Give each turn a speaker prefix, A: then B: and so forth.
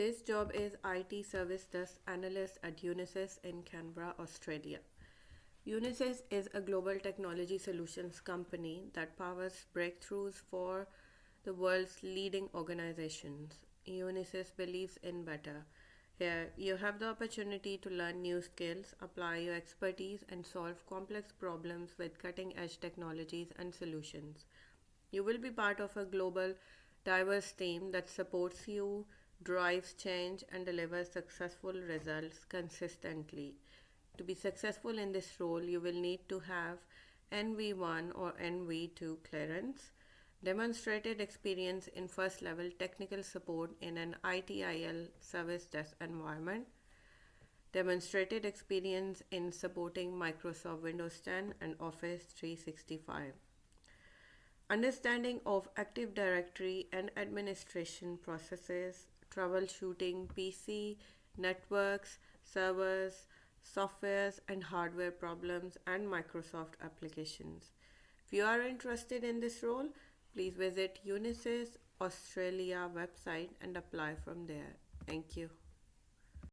A: This job is IT Service Desk Analyst at Unisys in Canberra, Australia. Unisys is a global technology solutions company that powers breakthroughs for the world's leading organizations. Unisys believes in better. Here, you have the opportunity to learn new skills, apply your expertise, and solve complex problems with cutting edge technologies and solutions. You will be part of a global, diverse team that supports you, drives change, and delivers successful results consistently. To be successful in this role, you will need to have NV1 or NV2 clearance, demonstrated experience in first level technical support in an ITIL service desk environment, demonstrated experience in supporting Microsoft Windows 10 and Office 365. Understanding of Active Directory and administration processes, troubleshooting PC, networks, servers, softwares and hardware problems, and Microsoft applications. If you are interested in this role, please visit Unisys Australia website and apply from there. Thank you.